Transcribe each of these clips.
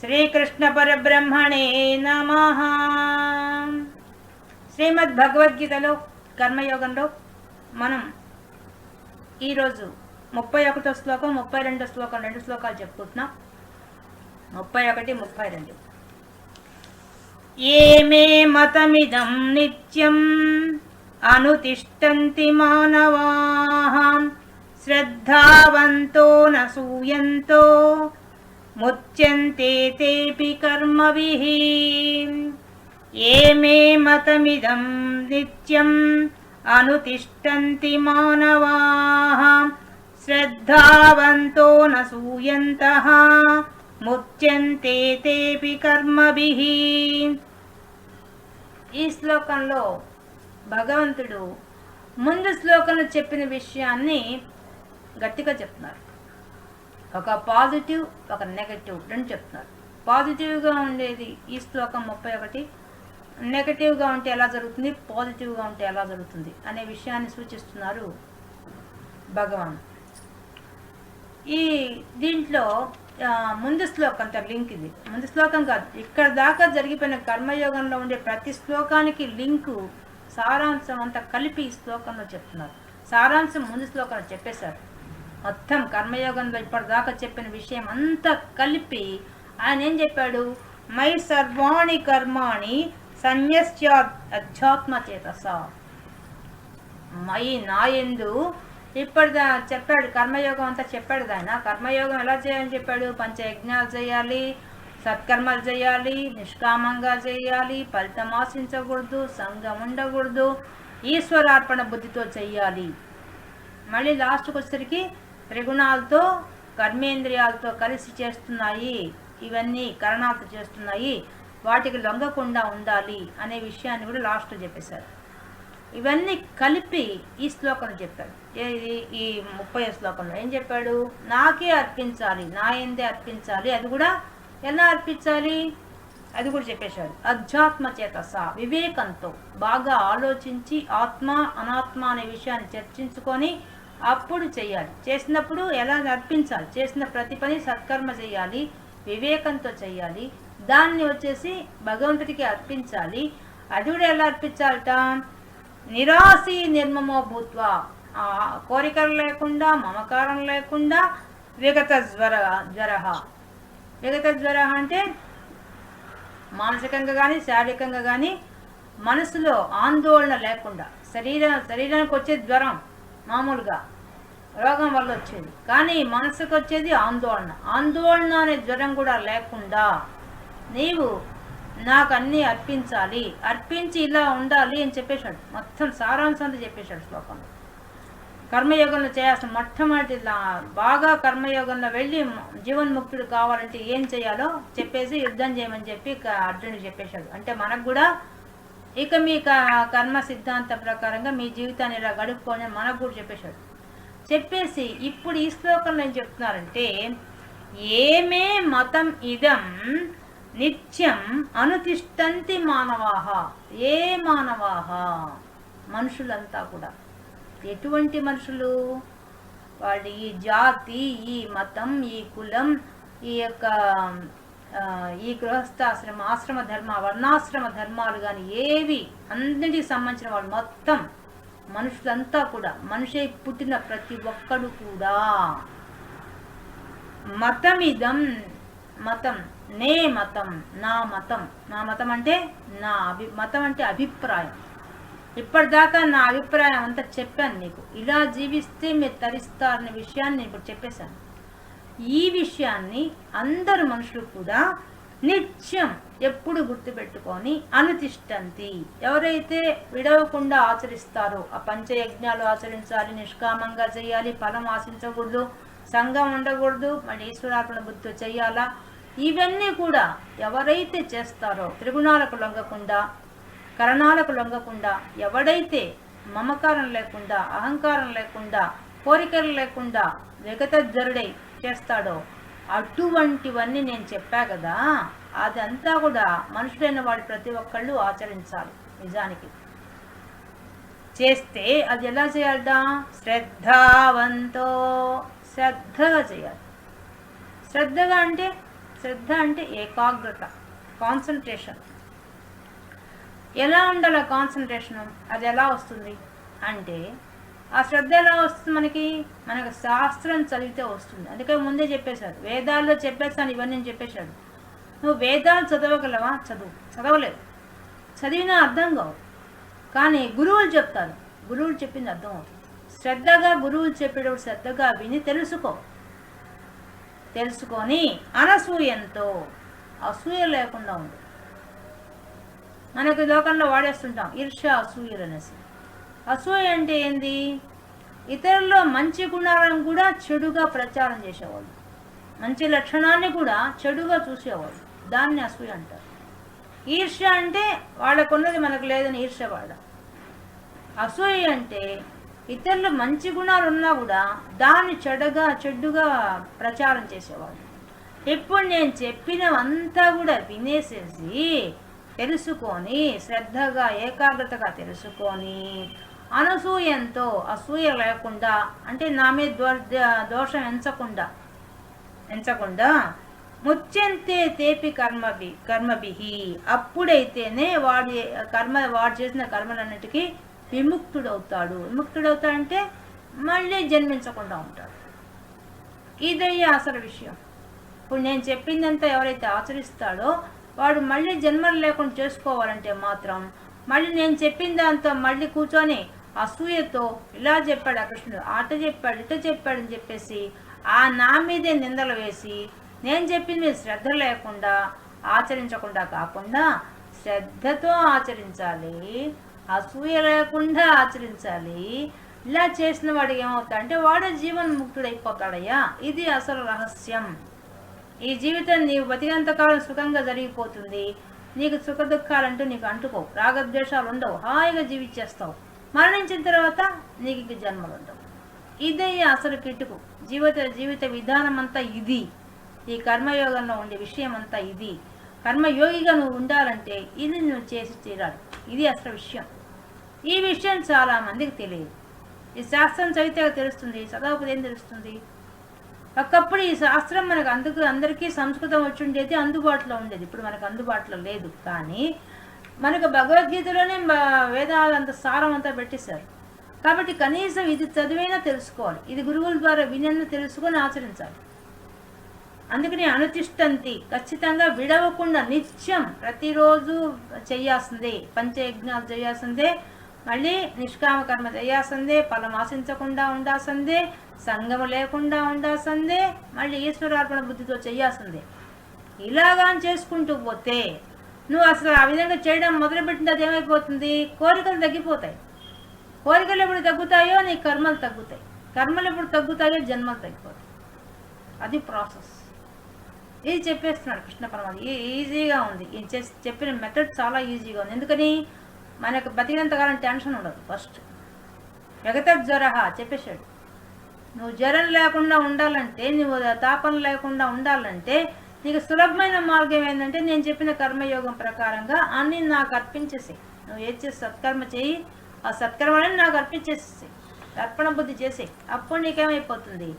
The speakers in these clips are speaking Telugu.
శ్రీకృష్ణ పరబ్రహ్మణే నమః. శ్రీమద్ భగవద్గీతలో కర్మయోగంలో మనం ఈరోజు 31వ శ్లోకం 32వ శ్లోకం 2 శ్లోకాలు చెప్పుకుంటున్నాం. 31, 32. ఏ మే మతమిదం నిత్యం అనుతిష్టంతి మానవాః శ్రద్ధావంతో నసూయంతో ముచ్యంతే తేపి కర్మభిః. ఏ మే మతమిదం నిత్యం అనుతిష్టంతి మానవాః శ్రద్ధావంతో నసూయంతః ముచ్యంతే తేపి కర్మభిః. ఈ శ్లోకంలో భగవంతుడు ముందు శ్లోకంలో చెప్పిన విషయాన్ని గట్టిగా చెప్తున్నారు. ఒక పాజిటివ్, ఒక నెగటివ్ రెండు చెప్తున్నారు. పాజిటివ్గా ఉండేది ఈ శ్లోకం 31, నెగటివ్గా ఉంటే ఎలా జరుగుతుంది, పాజిటివ్గా ఉంటే ఎలా జరుగుతుంది అనే విషయాన్ని సూచిస్తున్నారు భగవాన్. ఈ దీంట్లో ముందు శ్లోకంతో లింక్, ఇది ముందు శ్లోకం కాదు, ఇక్కడ దాకా జరిగిపోయిన కర్మయోగంలో ఉండే ప్రతి శ్లోకానికి లింకు, సారాంశం అంతా కలిపి ఈ శ్లోకంలో చెప్తున్నారు. సారాంశం ముందు శ్లోకంలో చెప్పేశారు. మొత్తం కర్మయోగంలో ఇప్పటిదాకా చెప్పిన విషయం అంతా కలిపి ఆయన ఏం చెప్పాడు, మై సర్వాణి కర్మాణి సన్యస్య అధ్యాత్మ చేతస. మై నాయందు ఇప్పుడు చెప్పాడు, కర్మయోగం అంతా చెప్పాడు. ఆయన కర్మయోగం ఎలా చేయాలని చెప్పాడు, పంచయజ్ఞాలు చేయాలి, సత్కర్మలు చేయాలి, నిష్కామంగా చేయాలి, ఫలితం ఆశించకూడదు, సంఘం ఉండకూడదు, ఈశ్వరార్పణ బుద్ధితో చెయ్యాలి. మళ్ళీ లాస్ట్కి వచ్చేసరికి త్రిగుణాలతో కర్మేంద్రియాలతో కలిసి చేస్తున్నాయి, ఇవన్నీ కరణాలతో చేస్తున్నాయి, వాటికి లొంగకుండా ఉండాలి అనే విషయాన్ని కూడా లాస్ట్లో చెప్పేశారు. ఇవన్నీ కలిపి ఈ శ్లోకంలో చెప్పాడు. ఈ 30వ శ్లోకంలో ఏం చెప్పాడు, నాకే అర్పించాలి, నా ఎందే అర్పించాలి, అది కూడా ఎలా అర్పించాలి అది కూడా చెప్పేశాడు. అధ్యాత్మ చేతస, వివేకంతో బాగా ఆలోచించి ఆత్మ అనాత్మ అనే విషయాన్ని చర్చించుకొని అప్పుడు చేయాలి. చేసినప్పుడు ఎలా అర్పించాలి, చేసిన ప్రతి పని సత్కర్మ చేయాలి, వివేకంతో చేయాలి, దాన్ని వచ్చేసి భగవంతుడికి అర్పించాలి. అది కూడా ఎలా అర్పించాలట, నిరాశీ నిర్మమో భూత్వా, కోరికలు లేకుండా, మమకారం లేకుండా, విగత జ్వర అంటే మానసికంగా కానీ శారీరకంగా కానీ మనసులో ఆందోళన లేకుండా, శరీరానికి వచ్చే జ్వరం మామూలుగా రోగం వల్ల వచ్చేది, కానీ మనసుకు వచ్చేది ఆందోళన అనే జ్వరం కూడా లేకుండా నీవు నాకు అన్నీ అర్పించాలి, అర్పించి ఇలా ఉండాలి అని చెప్పేశాడు. మొత్తం సారాంశంతో చెప్పేశాడు శ్లోకంలో. కర్మయోగంలో చేయాల్సిన మొట్టమొదటి బాగా కర్మయోగంలో వెళ్ళి జీవన్ముక్తుడు కావాలంటే ఏం చేయాలో చెప్పేసి యుద్ధం చేయమని చెప్పి అర్జునుడికి చెప్పేశాడు. అంటే మనకు కూడా ఇక మీ కర్మ సిద్ధాంత ప్రకారంగా మీ జీవితాన్ని ఇలా గడుపుకొని మనకు కూడా చెప్పేశాడు. చెప్పేసి ఇప్పుడు ఈ శ్లోకంలో ఏం చెప్తున్నారంటే, ఏమే మతం ఇదం నిత్యం అనుతిష్టంతి మానవాహ. ఏ మానవాహ, మనుషులంతా కూడా. ఎటువంటి మనుషులు, వాళ్ళు ఈ జాతి, ఈ మతం, ఈ కులం, ఈ యొక్క ఈ గృహస్థాశ్రమ, ఆశ్రమ ధర్మ, వర్ణాశ్రమ ధర్మాలు కానీ ఏవి అన్నిటికి సంబంధించిన వాళ్ళు మొత్తం మనుషులంతా కూడా, మనిషి పుట్టిన ప్రతి ఒక్కడు కూడా మతమిదం, మతం నే మతం, నా మతం. నా మతం అంటే మతం అంటే అభిప్రాయం. ఇప్పటిదాకా నా అభిప్రాయం అంతా చెప్పాను నీకు, ఇలా జీవిస్తే మీరు తరిస్తారనే విషయాన్ని నేను ఇప్పుడు చెప్పేశాను. ఈ విషయాన్ని అందరు మనుషులు కూడా నిత్యం ఎప్పుడు గుర్తుపెట్టుకొని అనుతిష్టంతి, ఎవరైతే విడవకుండా ఆచరిస్తారో, ఆ పంచయజ్ఞాలు ఆచరించాలి, నిష్కామంగా చేయాలి, ఫలం ఆశించకూడదు, సంఘం ఉండకూడదు, మళ్ళీ ఈశ్వరార్పణ బుద్ధితో చెయ్యాలా, ఇవన్నీ కూడా ఎవరైతే చేస్తారో, త్రిగుణాలకు లొంగకుండా, కరణాలకు లొంగకుండా, ఎవడైతే మమకారం లేకుండా, అహంకారం లేకుండా, కోరికలు లేకుండా విగతజ్వరుడై చేస్తాడో, అటువంటివన్నీ నేను చెప్పా కదా, అదంతా కూడా మనుషులైన వాడి ప్రతి ఒక్కళ్ళు ఆచరించాలి. నిజానికి చేస్తే అది ఎలా చేయాలట, శ్రద్ధావంతో, శ్రద్ధగా చేయాలి. శ్రద్ధగా అంటే శ్రద్ధ అంటే ఏకాగ్రత, కాన్సన్ట్రేషన్. ఎలా ఉండాలి కాన్సన్ట్రేషన్? అది ఎలా వస్తుంది అంటే, ఆ శ్రద్ధ ఎలా వస్తుంది మనకు శాస్త్రం చదివితే వస్తుంది. అందుకే ముందే చెప్పేశాడు, వేదాల్లో చెప్పేస్తాను ఇవన్నీ నేను చెప్పేశాడు. నువ్వు వేదాలు చదవగలవా? చదవలేవు. చదివినా అర్థం కావు. కానీ గురువులు చెప్తారు, గురువులు చెప్పింది అర్థం అవుతుంది. శ్రద్ధగా గురువులు చెప్పేటప్పుడు శ్రద్ధగా విని తెలుసుకొని అనసూయంతో, అసూయ లేకుండా ఉంది. మనకు లోకంలో వాడేస్తుంటాం ఈర్ష్య, అసూయలు అనేసి. అసూయ అంటే ఏంది? ఇతరుల్లో మంచి గుణాలను కూడా చెడుగా ప్రచారం చేసేవాళ్ళు, మంచి లక్షణాన్ని కూడా చెడుగా చూసేవాళ్ళు, దాన్ని అసూయ అంటారు. ఈర్ష్య అంటే వాళ్ళకున్నది మనకు లేదని ఈర్ష్యవాడ. అసూయ అంటే ఇతరులు మంచి గుణాలు ఉన్నా కూడా దాన్ని చెడుగా ప్రచారం చేసేవాళ్ళు. ఇప్పుడు నేను చెప్పినవంతా కూడా వినేసేసి తెలుసుకొని, శ్రద్ధగా ఏకాగ్రతగా తెలుసుకొని, అనసూయంతో, అసూయ లేకుండా, అంటే నా మీద దోషం ఎంచకుండా ముచ్యంతే తేపి కర్మభిహి, అప్పుడైతేనే వాడు చేసిన కర్మలన్నిటికీ విముక్తుడవుతాడంటే మళ్ళీ జన్మించకుండా ఉంటాడు. ఇదయ్యే అసలు విషయం. ఇప్పుడు నేను చెప్పిందంతా ఎవరైతే ఆచరిస్తాడో వాడు మళ్ళీ జన్మలు లేకుండా చేసుకోవాలంటే మాత్రం మళ్ళీ నేను చెప్పిన దాంతో మళ్ళీ కూర్చొని అసూయతో ఇలా చెప్పాడు ఆ కృష్ణుడు, అట చెప్పాడు, ఇట చెప్పాడు అని చెప్పేసి నా మీదే నిందలు వేసి, నేను చెప్పింది మీరు శ్రద్ధ లేకుండా ఆచరించకుండా కాకుండా శ్రద్ధతో ఆచరించాలి, అసూయ లేకుండా ఆచరించాలి. ఇలా చేసిన వాడికి ఏమవుతాడంటే వాడే జీవన్ముక్తుడైపోతాడయ్యా. ఇది అసలు రహస్యం. ఈ జీవితం నీవు బతికేంతకాలం సుఖంగా జరిగిపోతుంది. నీకు సుఖ దుఃఖాలంటూ నీకు అంటుకోవు, రాగద్వేషాలు ఉండవు, హాయిగా జీవించేస్తావు. మరణించిన తర్వాత నీకు ఇంక జన్మలు ఉండవు. ఇదే అసలు కిటుకు. జీవిత విధానం అంతా ఇది. ఈ కర్మయోగంలో ఉండే విషయం అంతా ఇది. కర్మయోగిగా నువ్వు ఉండాలంటే ఇది నువ్వు చేసి తీరాలి. ఇది అసలు విషయం. ఈ విషయం చాలా మందికి తెలియదు. ఈ శాస్త్రం చదివితే తెలుస్తుంది, చదవకపోతే ఏం తెలుస్తుంది? ఒకప్పుడు ఈ శాస్త్రం మనకు అందరికీ సంస్కృతం వచ్చి ఉండేది, అందుబాటులో ఉండేది. ఇప్పుడు మనకు అందుబాటులో లేదు. కానీ మనకు భగవద్గీతలోనే వేదాలు అంత సారం అంతా పెట్టేశారు. కాబట్టి కనీసం ఇది చదివైనా తెలుసుకోవాలి. ఇది గురువుల ద్వారా వినన్నా తెలుసుకొని ఆచరించాలి. అందుకని అనుతిష్టంతి, ఖచ్చితంగా విడవకుండా నిత్యం ప్రతిరోజు చేయాల్సిందే. పంచయజ్ఞాలు చేయాల్సిందే, మళ్ళీ నిష్కామ కర్మ చేయాల్సిందే, ఫలం ఆశించకుండా ఉండాల్సిందే, సంగము లేకుండా ఉండాల్సిందే, మళ్ళీ ఈశ్వరార్పణ బుద్ధితో చేయాల్సిందే. ఇలాగా చేసుకుంటూ పోతే నువ్వు అసలు ఆ విధంగా చేయడం మొదలుపెట్టింది అది ఏమైపోతుంది? కోరికలు తగ్గిపోతాయి. కోరికలు ఎప్పుడు తగ్గుతాయో నీ కర్మలు తగ్గుతాయి. కర్మలు ఎప్పుడు తగ్గుతాయో జన్మలు తగ్గిపోతాయి. అది ప్రాసెస్. ఇది చెప్పేస్తున్నాడు కృష్ణ పరమాత్మ. ఈజీగా ఉంది. చెప్పిన మెథడ్ చాలా ఈజీగా ఉంది. ఎందుకని మనకు బతికినంతకాలం టెన్షన్ ఉండదు. ఫస్ట్ జగతజ్వర చెప్పేశాడు. నువ్వు జ్వరం లేకుండా ఉండాలంటే, నువ్వు తాపం లేకుండా ఉండాలంటే నీకు సులభమైన మార్గం ఏంటంటే నేను చెప్పిన కర్మయోగం ప్రకారంగా అన్ని నాకు అర్పించేసి, నువ్వు ఏది చేసి సత్కర్మ చేయి, ఆ సత్కర్మని నాకు అర్పించేసి అర్పణ బుద్ధి చేసి, అప్పుడు నీకేమైపోతుంది?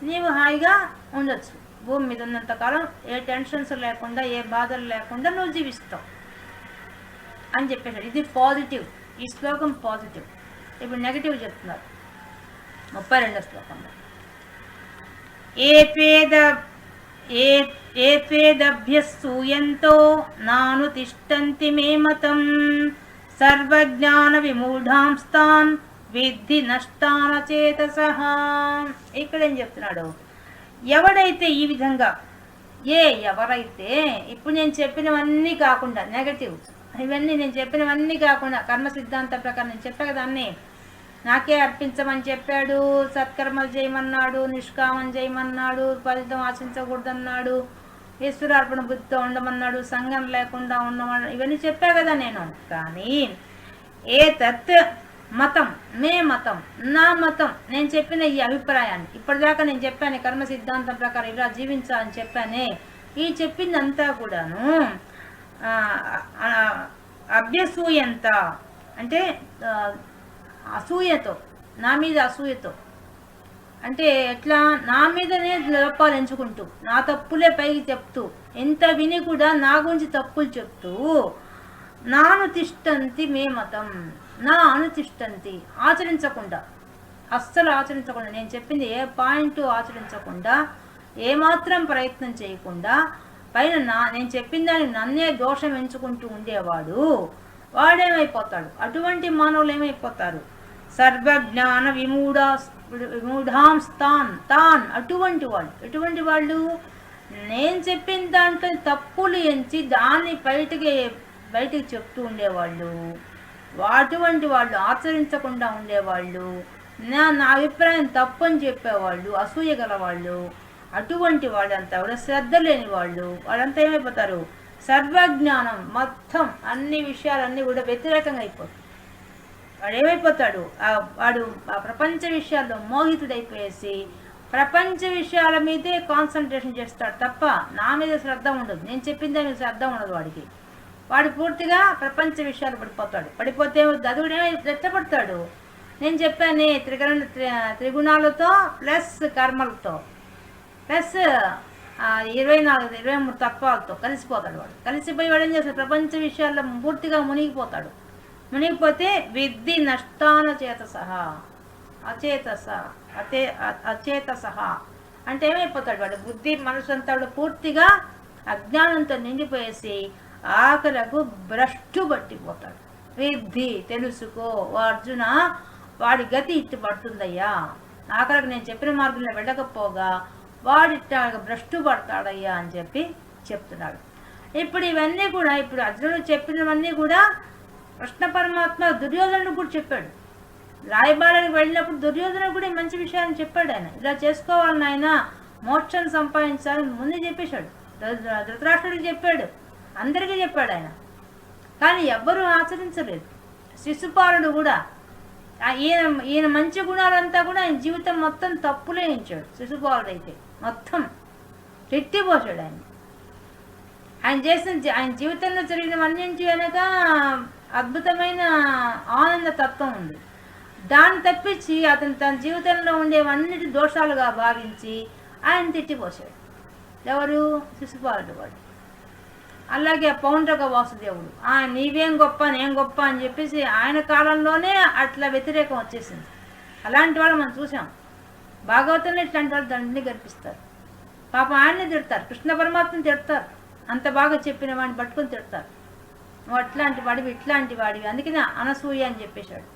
నీవు హాయిగా ఉండొచ్చు. భూమి మీద ఉన్నంతకాలం ఏ టెన్షన్స్ లేకుండా, ఏ బాధలు లేకుండా నువ్వు జీవిస్తావు అని చెప్పేశాడు. ఇది పాజిటివ్. ఈ శ్లోకం పాజిటివ్. ఇప్పుడు నెగిటివ్ చెప్తున్నారు 32వ శ్లోకంలో. ఏత్వేదభ్యసూయంతో నానుతిష్టంతి మే మతం సర్వజ్ఞాన విమూఢాంస్తాన్ విద్ధి నష్టాన చేతసః. ఇక్కడ ఏం చెప్తున్నాడు? ఎవడైతే ఈ విధంగా ఎవరైతే ఇప్పుడు నేను చెప్పినవన్నీ కాకుండా నెగటివ్, ఇవన్నీ నేను చెప్పినవన్నీ కాకుండా కర్మ సిద్ధాంత ప్రకారం నేను చెప్పా కదా, అన్నీ నాకే అర్పించమని చెప్పాడు, సత్కర్మలు చేయమన్నాడు, నిష్కామం చేయమన్నాడు, ఫలితం ఆశించకూడదన్నాడు, ఈశ్వరార్పణ బుద్ధితో ఉండమన్నాడు, సంఘం లేకుండా ఉండమన్నాడు, ఇవన్నీ చెప్పా కదా నేను. కానీ ఏ తత్ మతం మే మతం, నా మతం, నేను చెప్పిన ఈ అభిప్రాయాన్ని ఇప్పటిదాకా నేను చెప్పాను కర్మ సిద్ధాంతం ప్రకారం ఇలా జీవించాలని చెప్పానే, ఈ చెప్పిందంతా కూడాను అభ్యసూయంత అంటే అసూయతో, నా మీద అసూయతో, అంటే ఎట్లా నా మీదనే లోపాలు ఎంచుకుంటూ నా తప్పులే పైకి చెప్తూ ఎంత విని కూడా నా గురించి తప్పులు చెప్తూ నాను తిష్టంతి మే మతం, నా అనుతిష్టంతి ఆచరించకుండా, అస్సలు ఆచరించకుండా, నేను చెప్పింది ఏ పాయింట్ ఆచరించకుండా, ఏమాత్రం ప్రయత్నం చేయకుండా పైన నేను చెప్పిన దాన్ని నన్నే దోషం ఎంచుకుంటూ ఉండేవాడు వాడేమైపోతాడు? అటువంటి మానవులు ఏమైపోతారు? సర్వజ్ఞాన విమూఢాంస్తాన్ తాన్, అటువంటి వాళ్ళు. ఎటువంటి వాళ్ళు? నేను చెప్పిన దాంట్లో తప్పులు ఎంచి దాన్ని బయటికి చెప్తూ ఉండేవాళ్ళు, అటువంటి వాళ్ళు ఆచరించకుండా ఉండేవాళ్ళు, నా అభిప్రాయం తప్పని చెప్పేవాళ్ళు, అసూయ గలవాళ్ళు, అటువంటి వాళ్ళంతా కూడా శ్రద్ధ లేని వాళ్ళు, వాళ్ళంతా ఏమైపోతారు? సర్వజ్ఞానం మొత్తం అన్ని విషయాలన్నీ కూడా వ్యతిరేకంగా అయిపోతాయి. వాడు ఏమైపోతాడు? వాడు ఆ ప్రపంచ విషయాల్లో మోహితుడైపోయేసి ప్రపంచ విషయాల మీదే కాన్సన్ట్రేషన్ చేస్తాడు తప్ప నా మీద శ్రద్ధ ఉండదు, నేను చెప్పిన దాని మీద శ్రద్ధ ఉండదు వాడికి. వాడు పూర్తిగా ప్రపంచ విషయాలు పడిపోతే దదుడేమో రెచ్చపడతాడు. నేను చెప్పాను త్రిగుణాలతో ప్లస్ కర్మలతో ప్లస్ 23 తత్వాలతో కలిసిపోతాడు. వాడు కలిసిపోయి వాడు ఏం చేస్తాడు? ప్రపంచ విషయాల్లో పూర్తిగా మునిగిపోతాడు. మునిగిపోతే విద్ధి నష్టాన చేతసహా అచేతసహా అంటే ఏమైపోతాడు? వాడు బుద్ధి మనసు అంతా పూర్తిగా అజ్ఞానంతో నిండిపోయేసి ఆఖరకు భ్రష్టు పట్టిపోతాడు. విద్ధి తెలుసుకో ఓ అర్జున, వాడి గతి ఇట్టు పడుతుందయ్యా, ఆఖరకు నేను చెప్పిన మార్గంలో వెళ్ళకపోగా వాడిట్లా భ్రష్టు పడతాడయ్యా అని చెప్పి చెప్తున్నాడు. ఇప్పుడు ఇవన్నీ కూడా, ఇప్పుడు అర్జునుడు చెప్పినవన్నీ కూడా కృష్ణ పరమాత్మ దుర్యోధనుడు కూడా చెప్పాడు. రాయబారానికి వెళ్ళినప్పుడు దుర్యోధనుడు కూడా మంచి విషయాన్ని చెప్పాడు. ఆయన ఇలా చేసుకోవాలని, ఆయన మోక్షాన్ని సంపాదించాలని ముందే చెప్పేశాడు. ధృతరాష్ట్రుడికి చెప్పాడు, అందరికీ చెప్పాడు ఆయన. కానీ ఎవ్వరూ ఆచరించలేదు. శిశుపాలుడు కూడా ఈయన మంచి గుణాలంతా కూడా ఆయన జీవితం మొత్తం తప్పులే ఇచ్చాడు. శిశుపాలుడు అయితే మొత్తం తిట్టిపోసాడు ఆయన. ఆయన జీవితంలో జరిగినవన్నింటి వెనక అద్భుతమైన ఆనంద తత్వం ఉంది. దాన్ని తప్పించి అతను తన జీవితంలో ఉండేవన్నిటి దోషాలుగా భావించి ఆయన తిట్టిపోసాడు. ఎవరు? శిశుపాలుడు వాడు. అలాగే పౌండ్రక వాసుదేవుడు, నీవేం గొప్ప నేను గొప్ప అని చెప్పేసి ఆయన కాలంలోనే అట్లా వ్యతిరేకం వచ్చేసింది. అలాంటి వాళ్ళు మనం చూసాం. భాగవతంలో ఇట్లాంటి వాళ్ళు దండిని కనిపిస్తారు. పాపం ఆయన్ని తిడతారు, కృష్ణ పరమాత్మని తిడతారు. అంత బాగా చెప్పిన వాడిని పట్టుకొని తిడతారు. నువ్వు అట్లాంటి వాడివి, ఇట్లాంటి వాడివి, అందుకనే అనసూయ అని చెప్పేశాడు.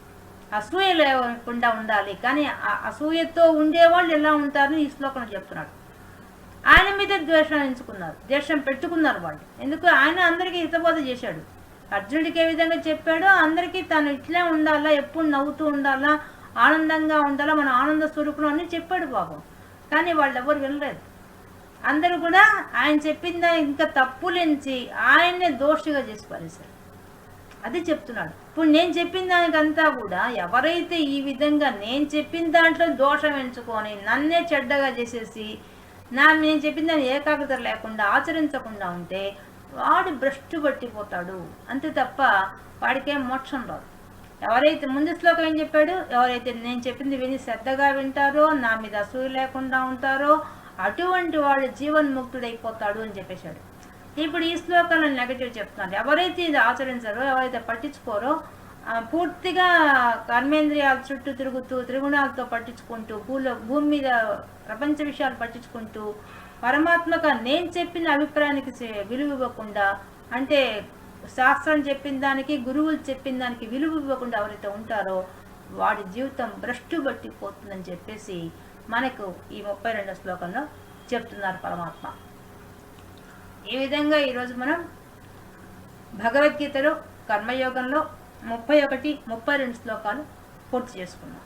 అసూయ లేకుండా ఉండాలి. కానీ అసూయతో ఉండేవాళ్ళు ఎలా ఉంటారని ఈ శ్లోకంలో చెప్తున్నాడు. ఆయన మీద ద్వేషం ఎంచుకున్నారు, ద్వేషం పెట్టుకున్నారు వాళ్ళు. ఎందుకు? ఆయన అందరికీ హితబోధ చేశాడు. అర్జునుడికి ఏ విధంగా చెప్పాడో అందరికీ తను ఇట్లే ఉండాలా, ఎప్పుడు నవ్వుతూ ఉండాలా, ఆనందంగా ఉండాలా, మన ఆనంద స్వరూపం అని చెప్పాడు పాపం. కానీ వాళ్ళు ఎవరు వినలేదు. అందరూ కూడా ఆయన చెప్పిందా ఇంకా తప్పులెంచి ఆయన్నే దోషిగా చేసి పారేశారు. అది చెప్తున్నాడు. ఇప్పుడు నేను చెప్పిన దానికంతా కూడా ఎవరైతే ఈ విధంగా నేను చెప్పిన దాంట్లో దోషం ఎంచుకొని నన్నే చెడ్డగా చేసేసి నేను చెప్పిన దాన్ని ఏకాగ్రత లేకుండా ఆచరించకుండా ఉంటే వాడు భ్రష్టు పట్టిపోతాడు అంతే తప్ప వాడికేం మోక్షం రాదు. ఎవరైతే ముందు శ్లోకం ఏం చెప్పాడు? ఎవరైతే నేను చెప్పింది విని శ్రద్ధగా వింటారో, నా మీద అసూయ లేకుండా ఉంటారో అటువంటి వాడు జీవన్ముక్తుడైపోతాడు అని చెప్పేశాడు. ఇప్పుడు ఈ శ్లోకంలో నెగటివ్ చెప్తున్నాడు. ఎవరైతే ఇది ఆచరించారో, ఎవరైతే పట్టించుకోరో, పూర్తిగా కర్మేంద్రియాల చుట్టూ తిరుగుతూ త్రిగుణాలతో పట్టించుకుంటూ భూమి మీద ప్రపంచ విషయాలు పట్టించుకుంటూ పరమాత్మగా నేను చెప్పిన అభిప్రాయానికి విలువ ఇవ్వకుండా, అంటే శాస్త్రం చెప్పిన దానికి గురువులు చెప్పిన దానికి విలువ ఇవ్వకుండా ఎవరైతే ఉంటారో వాడి జీవితం భ్రష్టు పట్టిపోతుందని చెప్పేసి మనకు ఈ 32వ శ్లోకంలో చెప్తున్నారు పరమాత్మ. ఈ విధంగా ఈరోజు మనం భగవద్గీతలో కర్మయోగంలో 31, 32 శ్లోకాలు పూర్తి చేసుకున్నాం.